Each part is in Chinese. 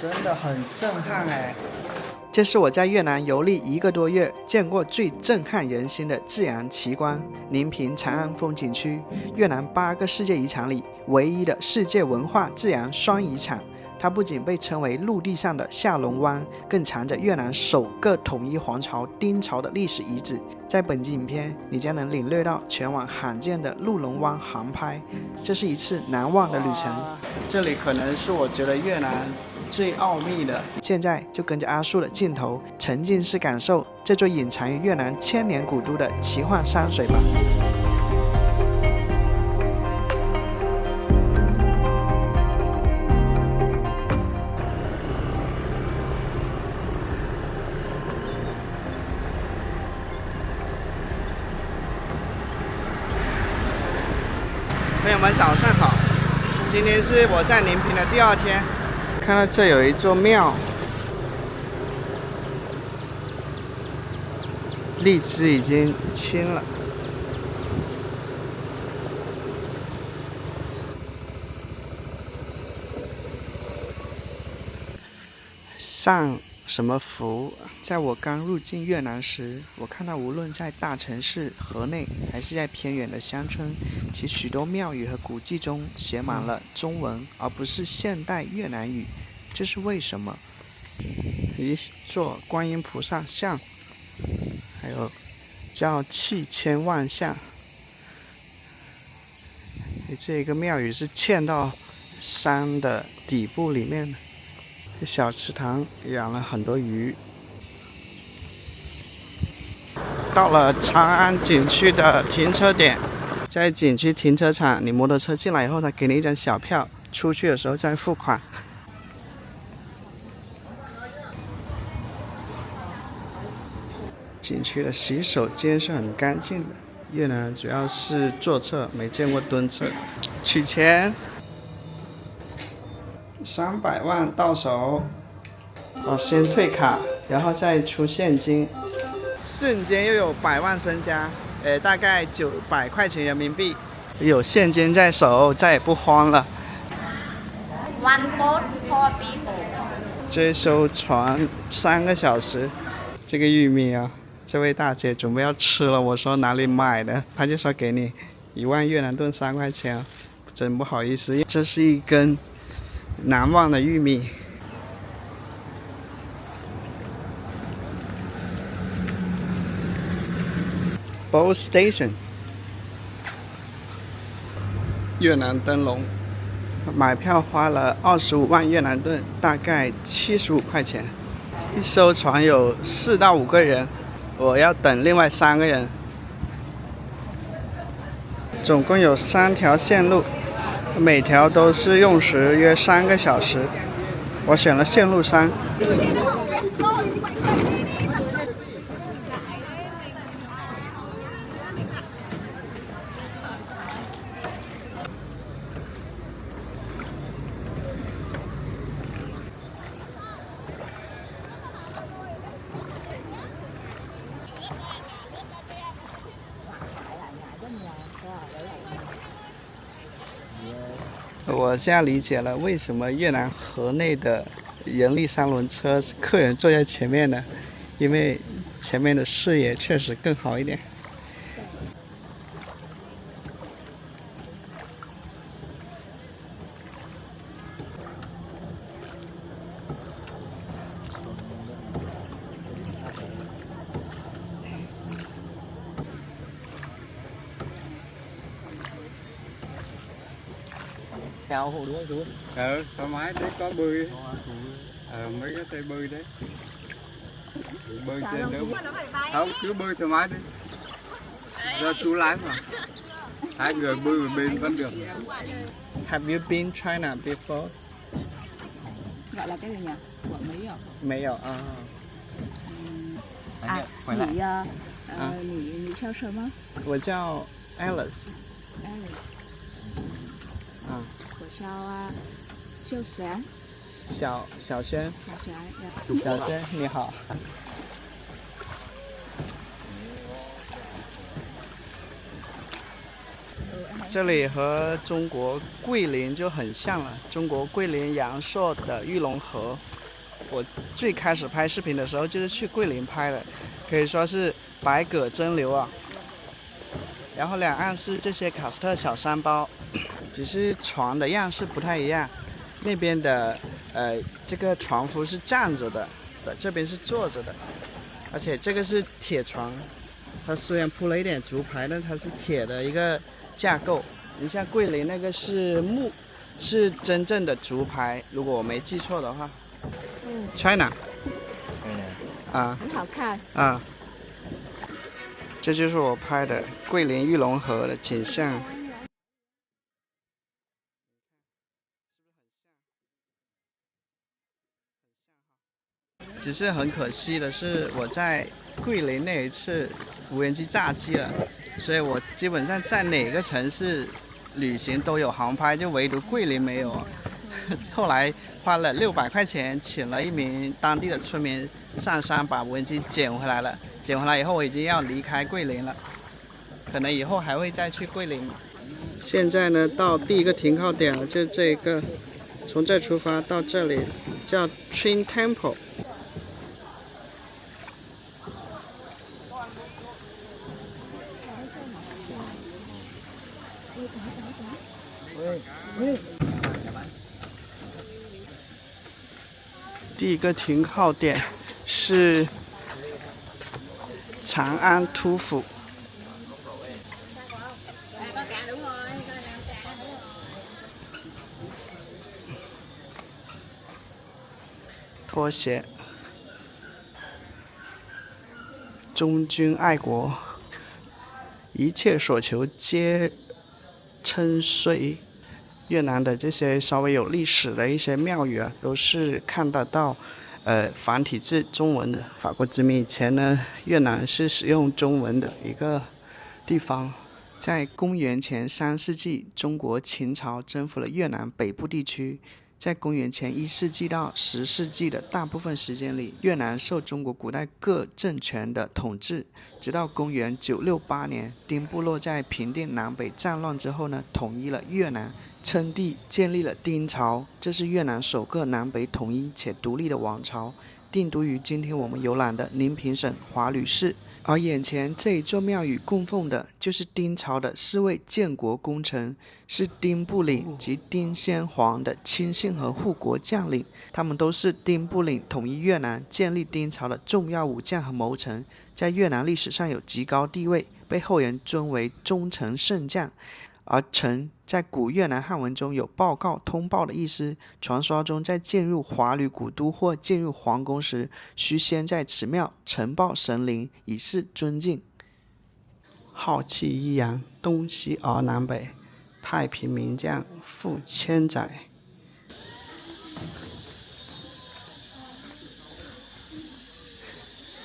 真的很震撼哎！这是我在越南游历1个多月见过最震撼人心的自然奇观——宁平长安风景区，越南8个世界遗产里唯一的世界文化自然双遗产。它不仅被称为陆地上的下龙湾，更藏着越南首个统一皇朝丁朝的历史遗址。在本期影片，你将能领略到全网罕见的陆龙湾航拍，这是一次难忘的旅程。这里可能是我觉得越南最奥秘的。现在就跟着阿树的镜头，沉浸式感受这座隐藏于越南千年古都的奇幻山水吧。朋友们早上好，今天是我在宁平的第2天。看到这有一座庙，荔枝已经青了。上什么福？在我刚入境越南时，我看到无论在大城市河内，还是在偏远的乡村，其许多庙宇和古迹中写满了中文，而不是现代越南语，这是为什么？一座观音菩萨像，还有叫气千万像。这个庙宇是嵌到山的底部里面的。这小池塘养了很多鱼。到了长安景区的停车点，在景区停车场，你摩托车进来以后，他给你一张小票，出去的时候再付款。景区的洗手间是很干净的，越南主要是坐厕，没见过蹲厕。取钱，300万到手，先退卡，然后再出现金。瞬间又有100万身家，大概900块钱人民币，有现金在手，再也不慌了。One boat, 4 people. 这艘船3个小时。这个玉米啊，这位大姐准备要吃了，我说哪里买的，她就说给你1万越南盾3块钱，真不好意思，这是一根难忘的玉米。Boat Station， 越南灯笼，买票花了25万越南盾，大概75块钱。一艘船有4到5个人，我要等另外3个人。总共有3条线路，每条都是用时约3个小时。我选了线路3。我现在理解了为什么越南河内的人力3轮车客人坐在前面呢？因为前面的视野确实更好一点。Chào hồ đúng không chú? Thoải mái đấy, có bơi. Mấy cái tay bơi đấy. Bơi trên đâu. Không, cứ bơi thoải mái đi. Do chú lái mà. 2 người bơi một bên vẫn được. Have you been China before? Gọi là cái gì nhỉ? Của mấy à? 没有啊。你叫什么？我叫 Alice。我叫秀璇。小轩。小轩，你好。这里和中国桂林就很像了，中国桂林阳朔的玉龙河。我最开始拍视频的时候就是去桂林拍的，可以说是百舸争流啊。然后两岸是这些喀斯特小山包，只是船的样式不太一样。那边的这个船夫是站着的，这边是坐着的，而且这个是铁船，它虽然铺了一点竹排，但它是铁的一个架构。你像桂林那个是木，是真正的竹排，如果我没记错的话。China 啊，很好看啊，这就是我拍的桂林玉龙河的景象。只是很可惜的是，我在桂林那一次无人机炸机了，所以我基本上在哪个城市旅行都有航拍，就唯独桂林没有。后来花了600块钱，请了一名当地的村民上山把无人机捡回来了。捡回来以后，我已经要离开桂林了，可能以后还会再去桂林。现在呢，到第一个停靠点了，就是这个，从这出发到这里叫 Train Temple。第一个停靠点是长安突府。拖鞋，忠君爱国，一切所求皆称遂。越南的这些稍微有历史的一些庙宇啊，都是看得到繁体字中文的。法国殖民以前呢，越南是使用中文的一个地方。在公元前3世纪，中国秦朝征服了越南北部地区。在公元前1世纪到10世纪的大部分时间里，越南受中国古代各政权的统治，直到公元968年，丁部落在平定南北战乱之后呢，统一了越南，称帝，建立了丁朝。这是越南首个南北统一且独立的王朝，定都于今天我们游览的宁平省华吕市。而眼前这一座庙宇供奉的就是丁朝的4位建国功臣，是丁部领及丁先皇的亲信和护国将领，他们都是丁部领统一越南、建立丁朝的重要武将和谋臣，在越南历史上有极高地位，被后人尊为忠臣圣将。而臣在古越南汉文中有报告、通报的意思。传说中，在进入华吕古都或进入皇宫时，需先在此庙呈报神灵，以示尊敬。浩气一扬，东西而南北，太平名将富千载。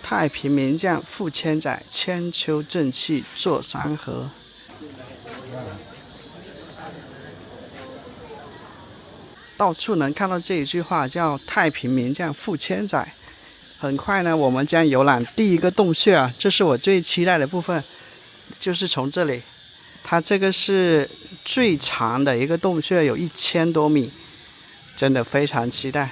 太平名将富千载，千秋正气坐山河。到处能看到这一句话，叫太平名将富千载。很快呢，我们将游览第一个洞穴啊，这是我最期待的部分，就是从这里，它这个是最长的一个洞穴，有1000多米，真的非常期待。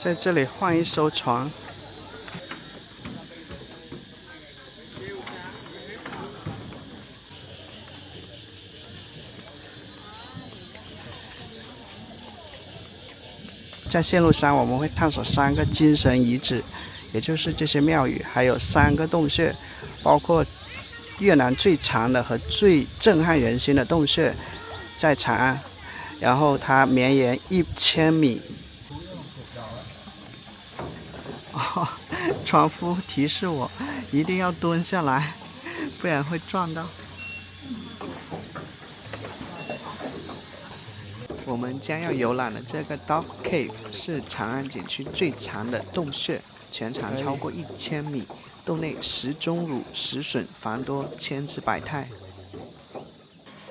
在这里换一艘船。在线路上，我们会探索3个精神遗址，也就是这些庙宇，还有3个洞穴，包括越南最长的和最震撼人心的洞穴在长安，然后它绵延1000米。哦，船夫提示我一定要蹲下来，不然会撞到。我们将要游览的这个 Dog Cave 是长安景区最长的洞穴，全长超过1000米，洞内石钟乳、石笋繁多，千姿百态。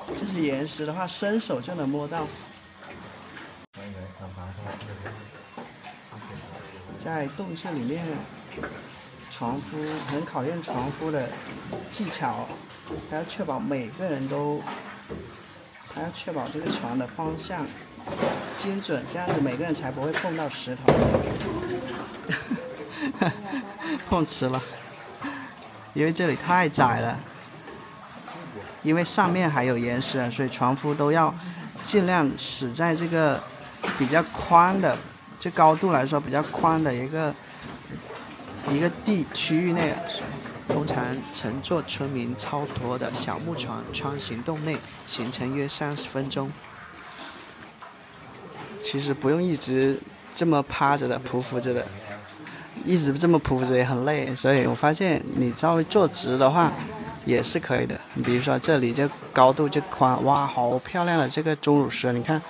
这是岩石的话，伸手就能摸到。在洞穴里面，船夫很考验船夫的技巧，还要确保每个人都。还要确保这个船的方向精准，这样子每个人才不会碰到石头。碰瓷了，因为这里太窄了，因为上面还有岩石，所以船夫都要尽量使在这个比较宽的，这高度来说比较宽的一个区域内。通常乘坐村民操舵的小木船穿行洞内，行程约30分钟。其实不用一直这么趴着的、匍匐着的，一直这么匍匐着也很累。所以我发现你稍微坐直的话也是可以的。你比如说这里这高度就宽，哇，好漂亮的这个钟乳石，你看，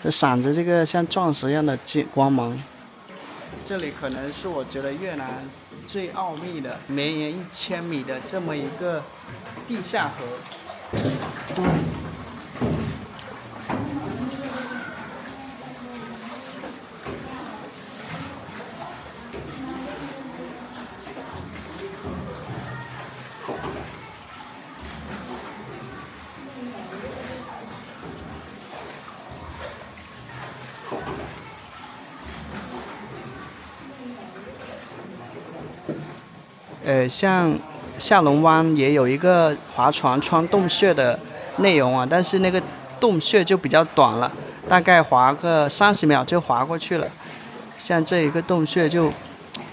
这闪着这个像钻石一样的光芒。这里可能是我觉得越南最奥秘的绵延1000米的这么一个地下河。像下龙湾也有一个划船穿洞穴的内容啊，但是那个洞穴就比较短了，大概划个30秒就划过去了。像这一个洞穴就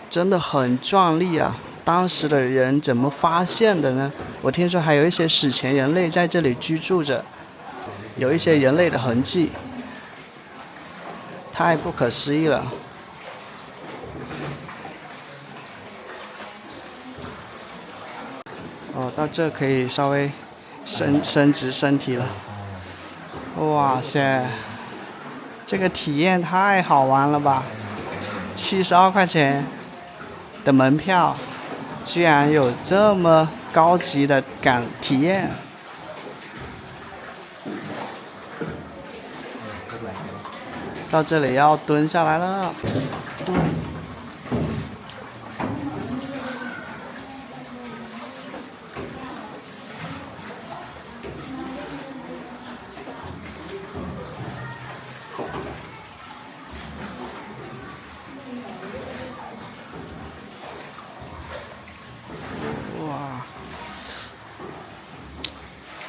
真的很壮丽啊！当时的人怎么发现的呢？我听说还有一些史前人类在这里居住着，有一些人类的痕迹，太不可思议了。哦，到这可以稍微伸直身体了。哇塞，这个体验太好玩了吧！72块钱的门票，居然有这么高级的体验。到这里要蹲下来了，蹲。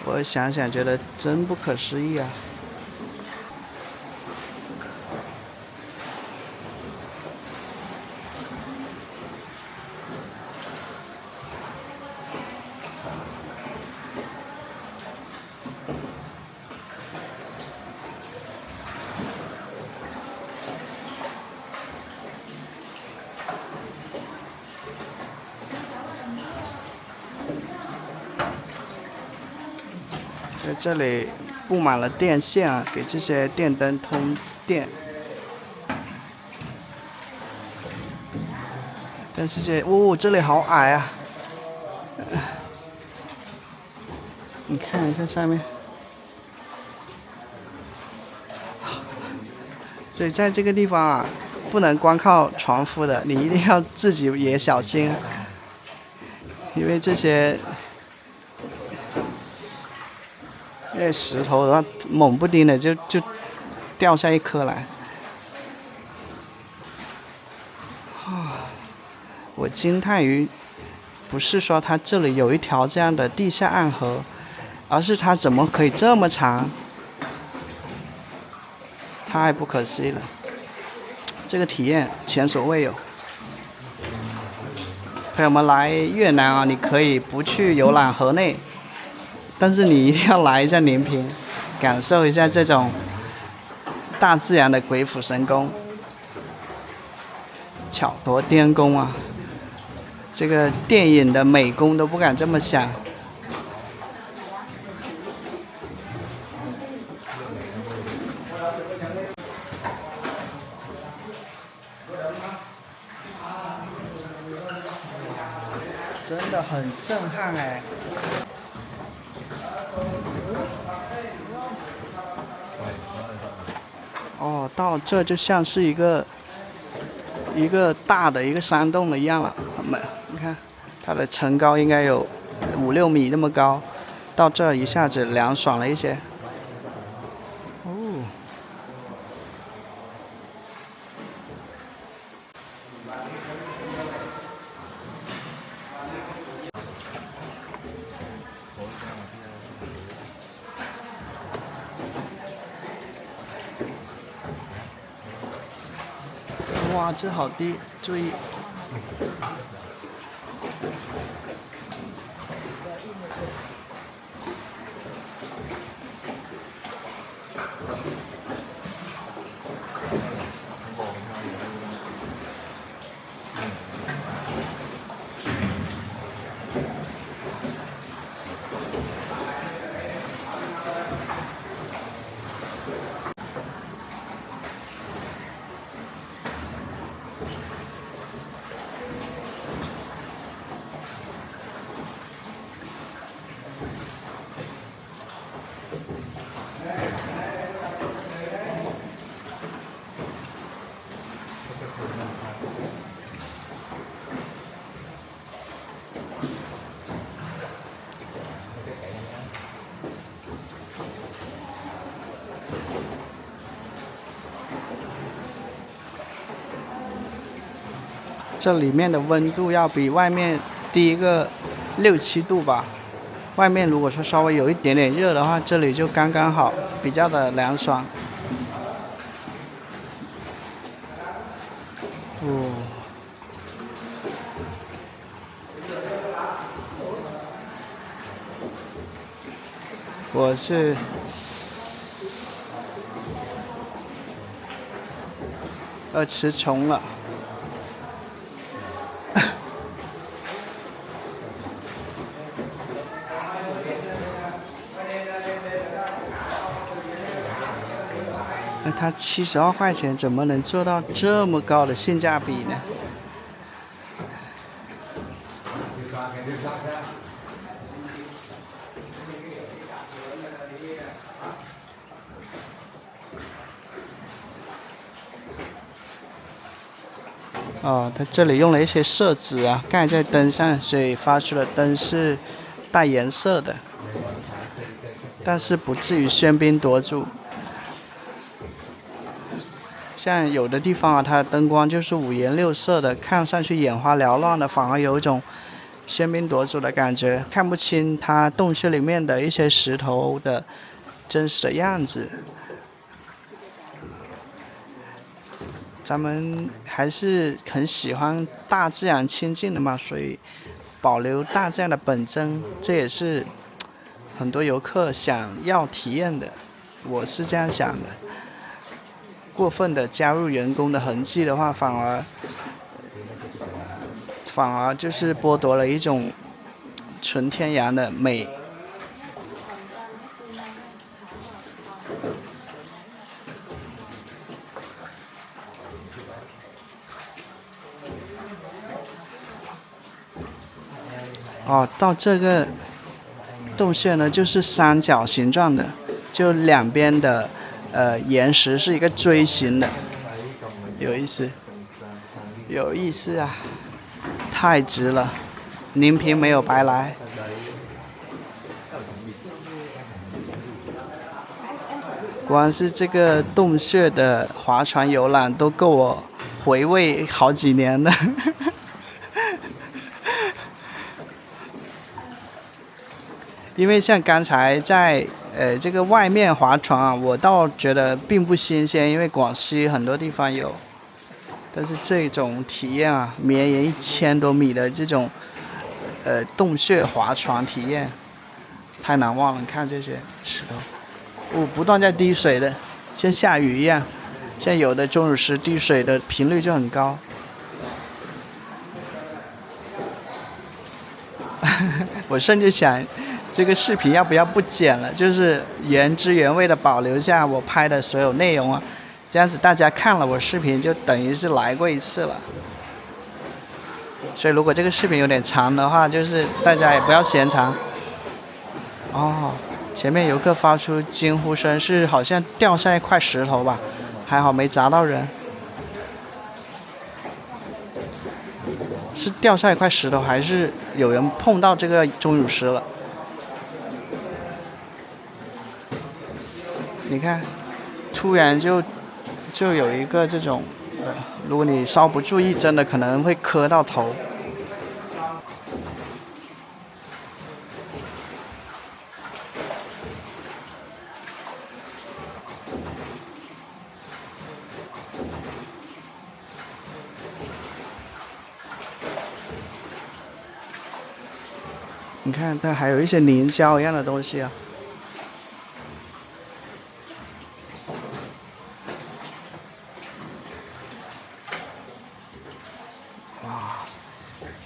我想想觉得真不可思议啊！在这里布满了电线啊，给这些电灯通电。但是这里好矮啊！你看一下上面，所以在这个地方啊，不能光靠船夫的，你一定要自己也小心，因为这些那石头的话，猛不丁的就掉下一颗来。我惊叹于，不是说它这里有一条这样的地下暗河，而是它怎么可以这么长？太不可思议了，这个体验前所未有。朋友们来越南啊，你可以不去游览河内，但是你一定要来一下宁平，感受一下这种大自然的鬼斧神工，巧夺天工啊！这个电影的美工都不敢这么想。真的很震撼哎！哦，到这就像是一个大的一个山洞了一样了。你看，它的层高应该有5-6米那么高，到这一下子凉爽了一些。哦。哇，这好低，注意。这里面的温度要比外面低个6-7度吧。外面如果说稍微有一点点热的话，这里就刚刚好，比较的凉爽。哦，我是要吃虫了。那它72块钱怎么能做到这么高的性价比呢？哦，它这里用了一些色纸啊，盖在灯上，所以发出的灯是带颜色的，但是不至于喧宾夺主。像有的地方啊，它的灯光就是5颜6色的，看上去眼花缭乱的，反而有一种喧宾夺主的感觉，看不清它洞穴里面的一些石头的真实的样子。咱们还是很喜欢大自然亲近的嘛，所以保留大自然的本真，这也是很多游客想要体验的。我是这样想的。过分的加入人工的痕迹的话，反而就是剥夺了一种纯天然的美。哦，到这个洞穴呢，就是三角形状的，就两边的岩石是一个锥形的，有意思，有意思啊，太值了，宁平没有白来。光是这个洞穴的划船游览都够我回味好几年了。因为像刚才在这个外面划船啊，我倒觉得并不新鲜，因为广西很多地方有。但是这种体验啊，绵延1000多米的这种洞穴划船体验，太难忘了。你看这些石头，不断在滴水的，像下雨一样。像有的钟乳石滴水的频率就很高。我甚至想，这个视频要不要不剪了，就是原汁原味的保留下我拍的所有内容啊。这样子大家看了我视频就等于是来过一次了。所以如果这个视频有点长的话，就是大家也不要嫌长。哦，前面游客发出惊呼声，是好像掉下一块石头吧，还好没砸到人。是掉下一块石头，还是有人碰到这个钟乳石了？你看，突然就有一个这种，如果你稍不注意，真的可能会磕到头。你看，它还有一些凝胶一样的东西啊。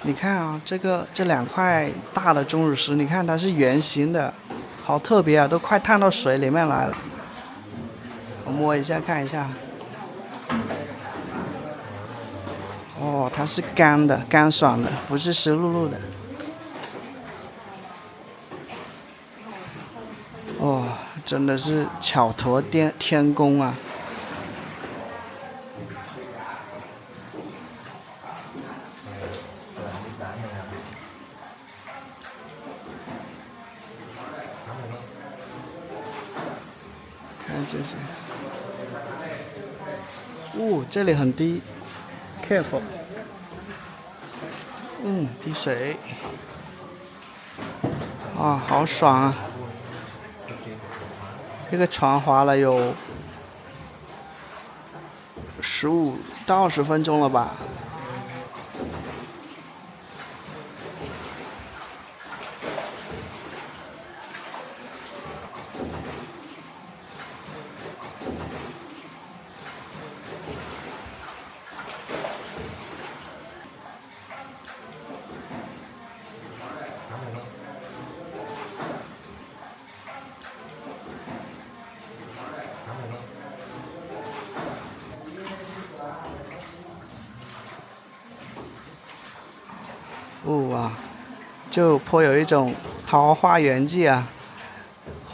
你看啊，这2块大的钟乳石，你看它是圆形的，好特别啊，都快探到水里面来了。我摸一下看一下。哦，它是干的，干爽的，不是湿漉漉的。哦，真的是巧夺天工啊！看这些，这里很低 ，careful。滴水，啊，好爽啊！这个船划了有15到20分钟了吧？哇，就颇有一种桃花源记啊，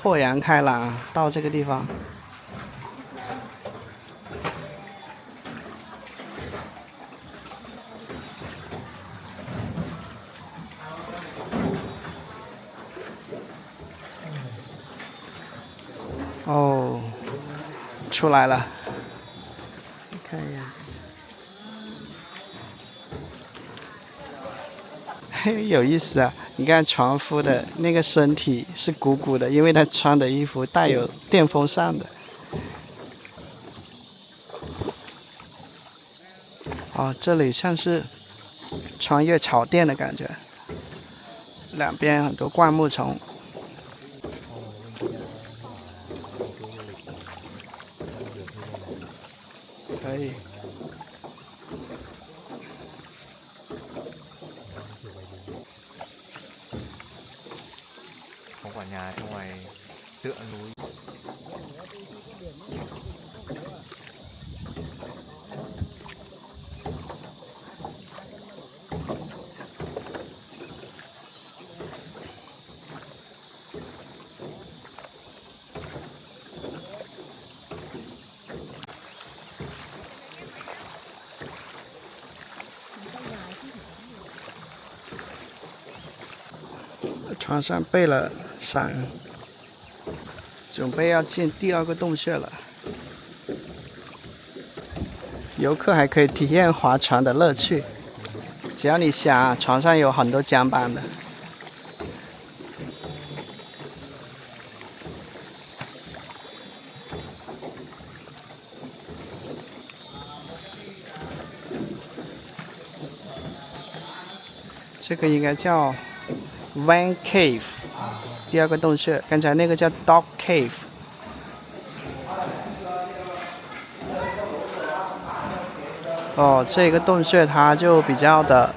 豁然开朗啊！到这个地方，哦，出来了，看一眼。有意思啊！你看船夫的那个身体是鼓鼓的，因为他穿的衣服带有电风扇的。哦，这里像是穿越草甸的感觉，两边很多灌木丛。可以。Có quả nhà trong ngoài tựa núi.船上备了伞，准备要进第2个洞穴了。游客还可以体验划船的乐趣，只要你想，船上有很多桨板的。这个应该叫 Van Cave， 第2个洞穴，刚才那个叫 Dog Cave。哦，这个洞穴它就比较的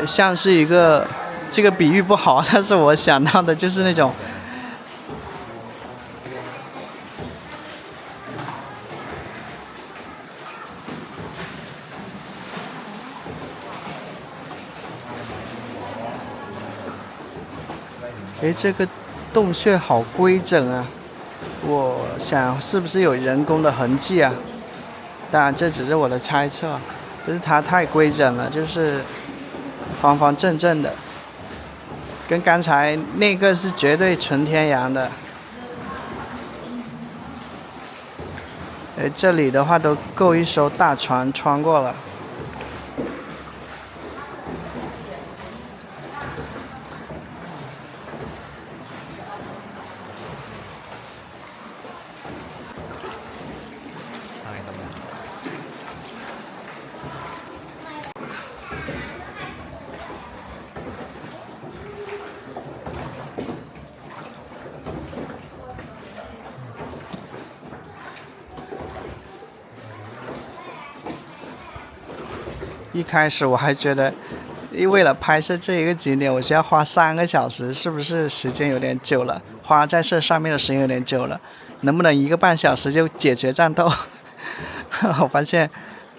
像是一个，这个比喻不好，但是我想到的就是那种，哎，这个洞穴好规整啊！我想是不是有人工的痕迹啊？当然，这只是我的猜测，就是它太规整了，就是方方正正的，跟刚才那个是绝对纯天然的。这里的话都够一艘大船穿过了。一开始我还觉得，为了拍摄这一个景点，我需要花3个小时，是不是时间有点久了？花在这上面的时间有点久了，能不能1个半小时就解决战斗？我发现，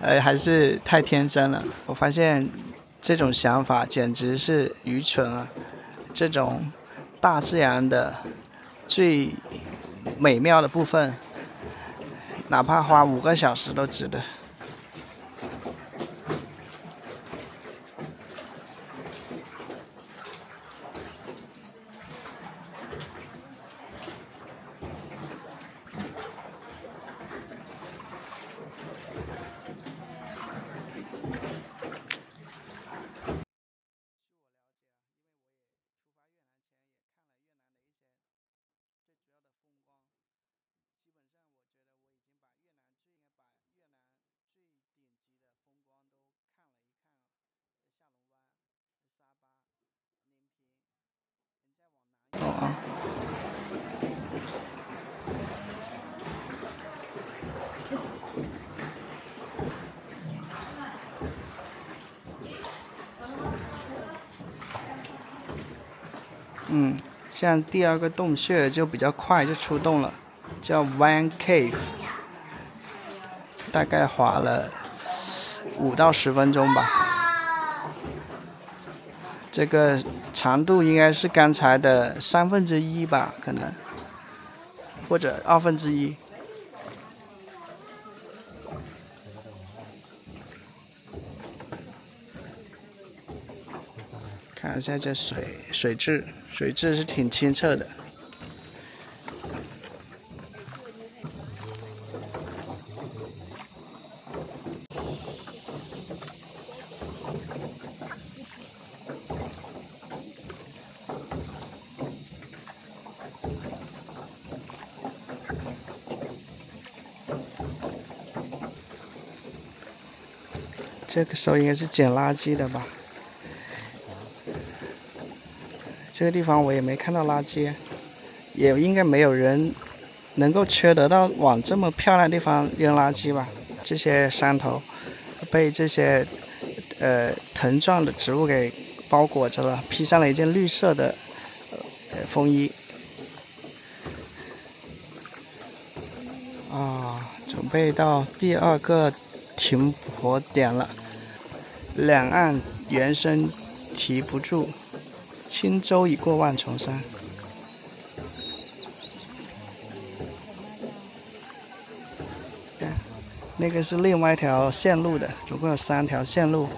还是太天真了。我发现这种想法简直是愚蠢啊！这种大自然的最美妙的部分，哪怕花5个小时都值得。像第2个洞穴就比较快就出洞了，叫 Van Cave， 大概划了5到10分钟吧。这个长度应该是刚才的1/3吧，可能，或者1/2。看一下这水质是挺清澈的。这个时候应该是捡垃圾的吧。这个地方我也没看到垃圾，也应该没有人能够缺得到往这么漂亮的地方扔垃圾吧。这些山头被这些藤状的植物给包裹着了，披上了一件绿色的风衣。准备到第2个停泊点了，两岸猿声啼不住，轻舟已过万重山。那个是另外一条线路的，总共有3条线路，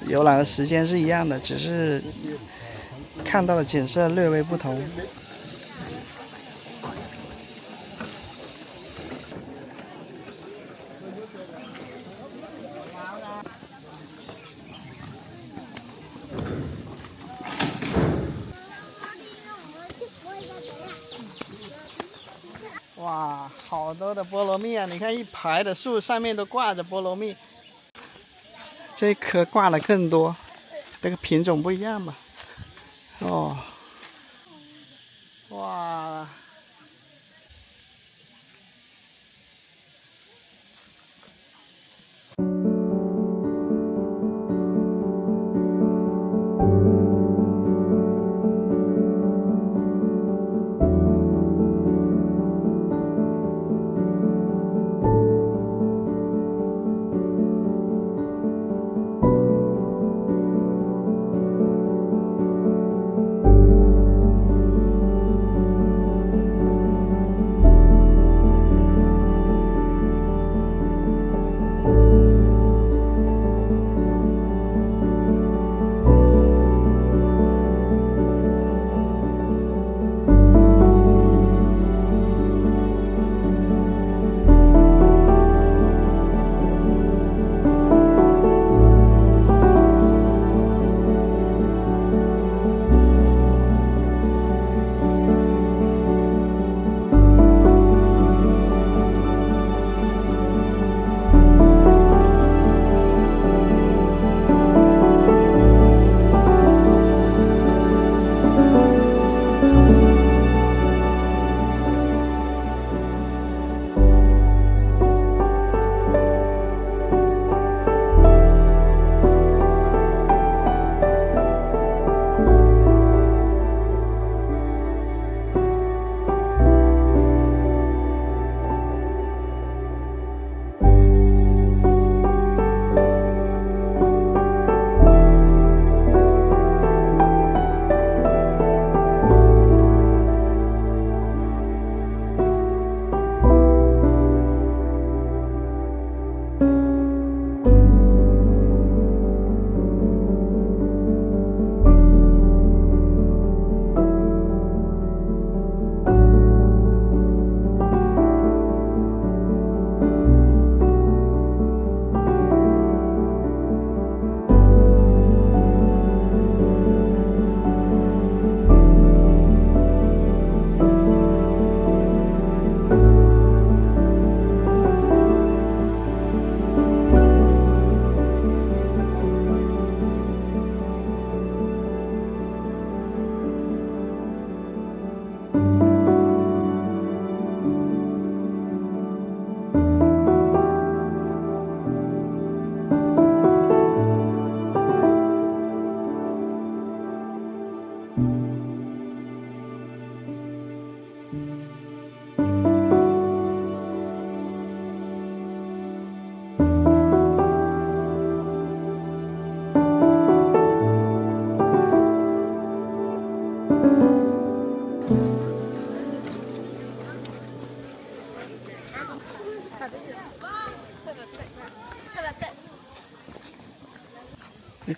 游览的时间是一样的，只是看到的景色略微不同。哇，好多的菠萝蜜啊！你看一排的树上面都挂着菠萝蜜，这一棵挂了更多，这个品种不一样吧？哦，哇！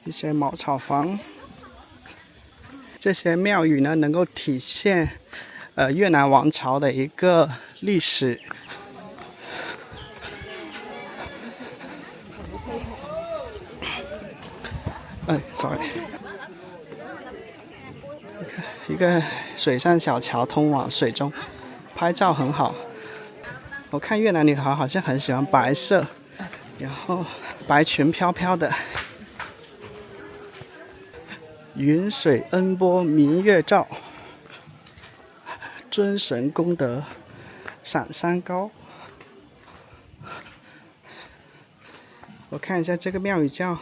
一些茅草房，这些庙宇呢，能够体现越南王朝的一个历史。sorry， 一个水上小桥通往水中，拍照很好。我看越南女孩好像很喜欢白色，然后白裙飘飘的。云水恩波明月照，尊神功德闪山高。我看一下这个庙宇叫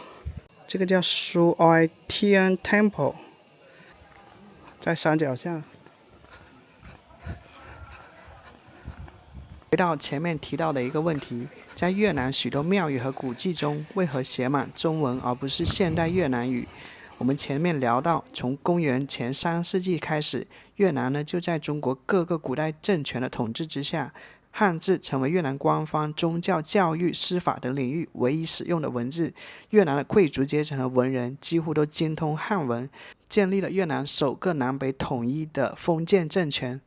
Su Oi Tien Temple， 在山脚下。回到前面提到的一个问题，在越南许多庙宇和古迹中，为何写满中文而不是现代越南语？我们前面聊到，从公元前3世纪开始，越南呢就在中国各个古代政权的统治之下，汉字成为越南官方、宗教、教育、司法等领域唯一使用的文字。越南的贵族阶层和文人几乎都精通汉文，建立了越南首个南北统一的封建政权。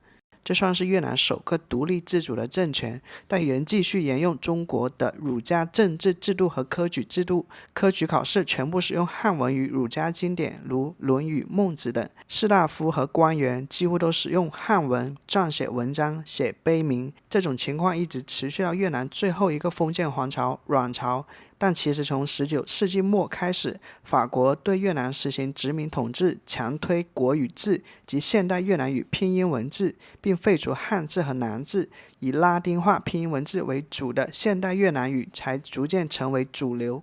这算是越南首个独立自主的政权，但仍继续沿用中国的儒家政治制度和科举制度。科举考试全部使用汉文与儒家经典，如《论语》《孟子》等。士大夫和官员几乎都使用汉文撰写文章、写碑铭。这种情况一直持续到越南最后一个封建皇朝阮朝。但其实从19世纪末开始，法国对越南实行殖民统治，强推国语字及现代越南语拼音文字，并废除汉字和南字，以拉丁化拼音文字为主的现代越南语才逐渐成为主流。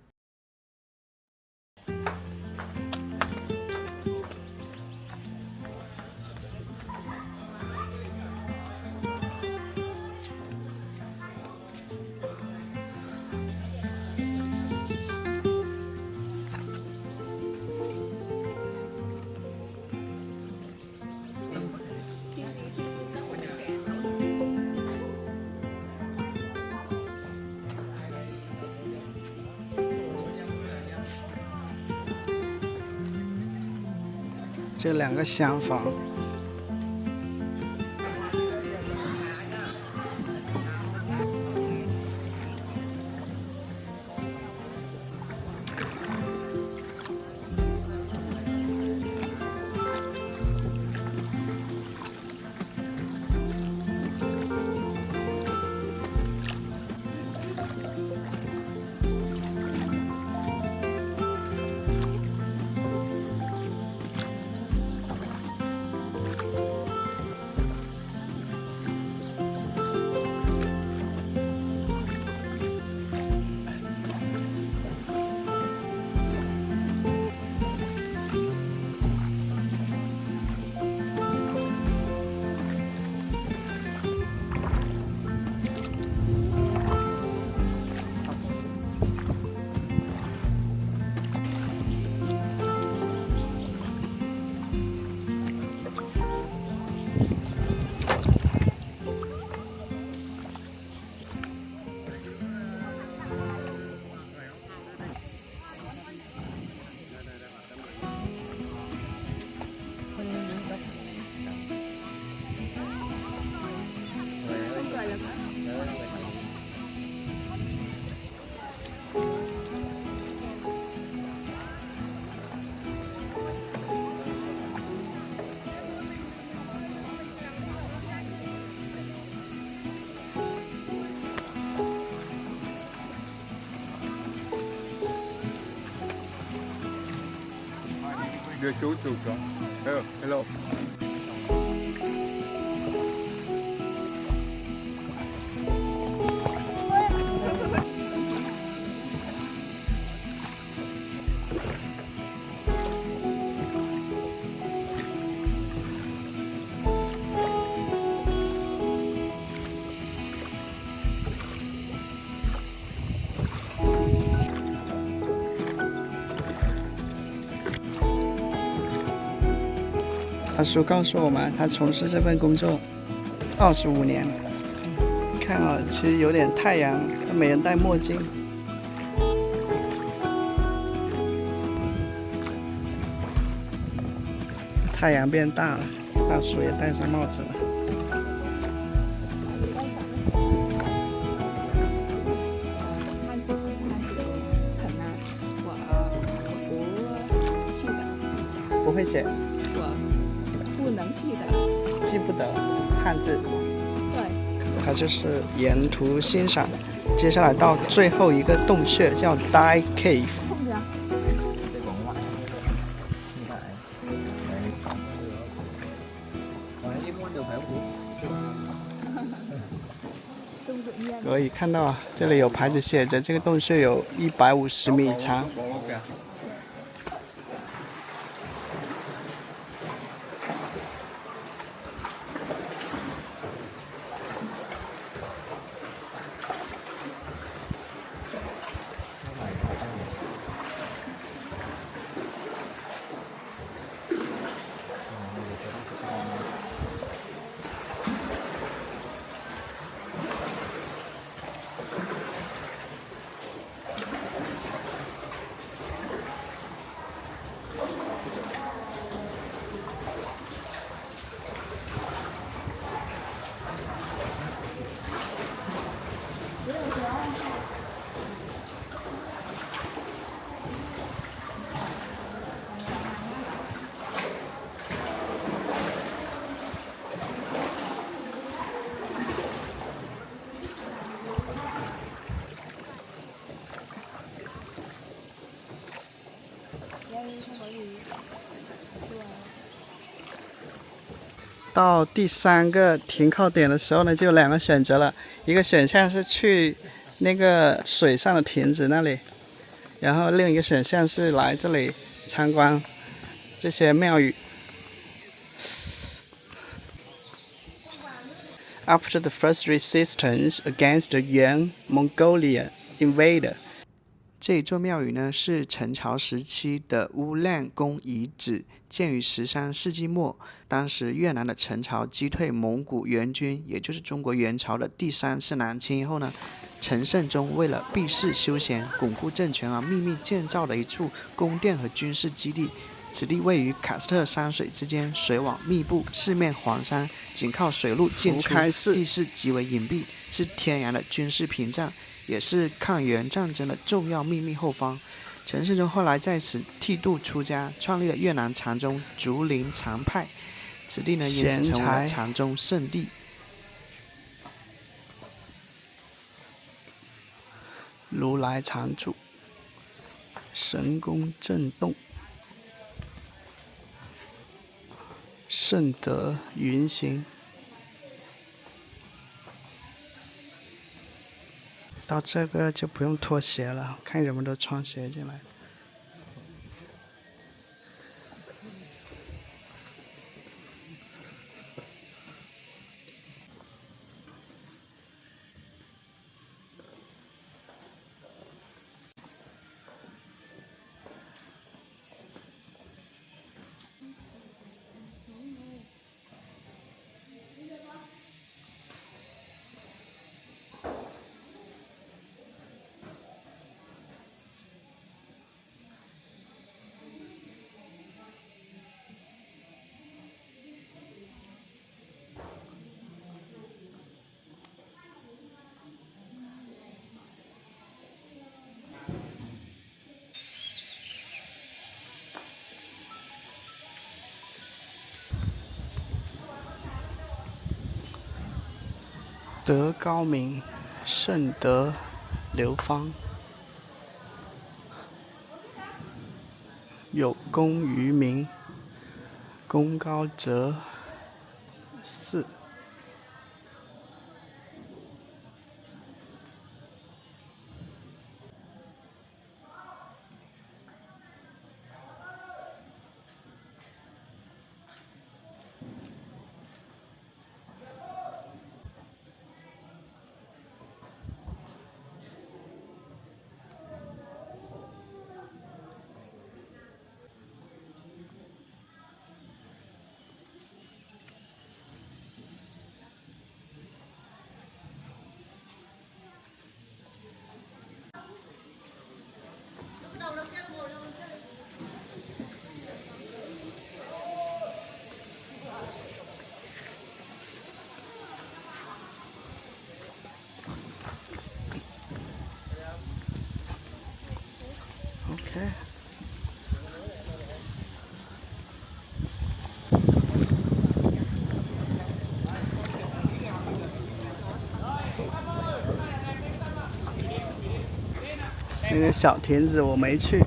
这2个厢房，đưa chú chụp đó. Hello.大叔告诉我们，他从事这份工作25年。看啊，其实有点太阳，每人戴墨镜。太阳变大了，大叔也戴上帽子了。汉字很难，我不记得，不会写，我不能记得，记不得汉字。对，他就是沿途欣赏。接下来到最后一个洞穴，叫 Die Cave。碰着。可以看到啊，这里有牌子写着，这个洞穴有150米长。到第3个停靠点的时候呢，就有2个选择了，一个选项是去那个水上的亭子那里，然后另一个选项是来这里参观这些庙宇。After the first resistance against the Yuan Mongolia invader， 这一座庙宇呢是陈朝时期的乌烂宫遗址，建于13世纪末。当时越南的陈朝击退蒙古元军，也就是中国元朝的第3次南侵后呢，陈胜忠为了避世休闲、巩固政权而秘密建造的一处宫殿和军事基地。此地位于喀斯特山水之间，水网密布，四面环山，仅靠水路进出，地势极为隐蔽，是天然的军事屏障，也是抗元战争的重要秘密后方。陈胜忠后来在此剃度出家，创立了越南禅宗竹林禅派，此地呢因此成为了禅宗圣地。如来常住，神功震动，圣德云行。到这个就不用脱鞋了，看人们都穿鞋进来。德高明，圣德流芳，有功于民，功高则祀。OK。那个小亭子我没去。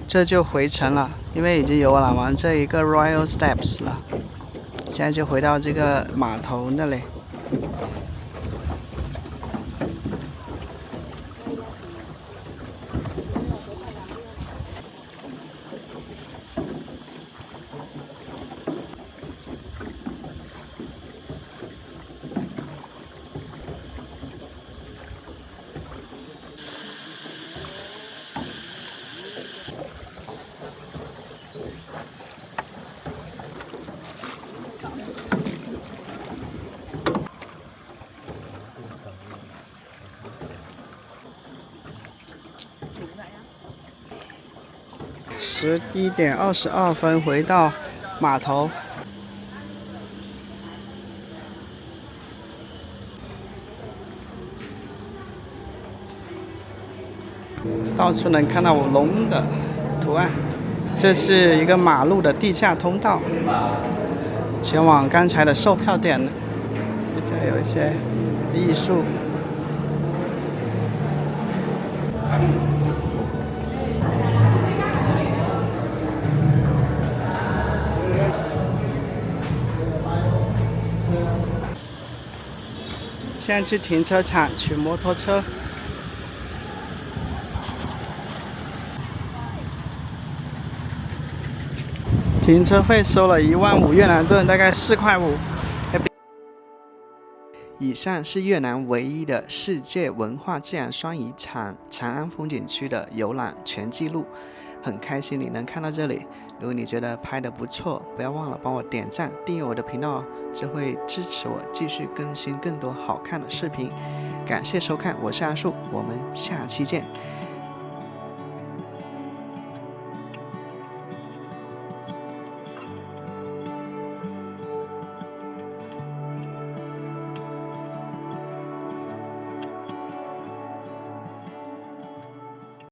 这就回程了，因为已经游览完这一个 Royal Steps 了，现在就回到这个码头那里。11点22分回到码头。到处能看到龙的图案。这是一个马路的地下通道，前往刚才的售票点。这有一些艺术。现在去停车场取摩托车。停车费收了15000越南盾，大概4块5。以上是越南唯一的世界文化自然双遗产长安风景区的游览全记录。很开心你能看到这里，如果你觉得拍得不错，不要忘了帮我点赞订阅我的频道哦，这会支持我继续更新更多好看的视频。感谢收看，我是阿树，我们下期见。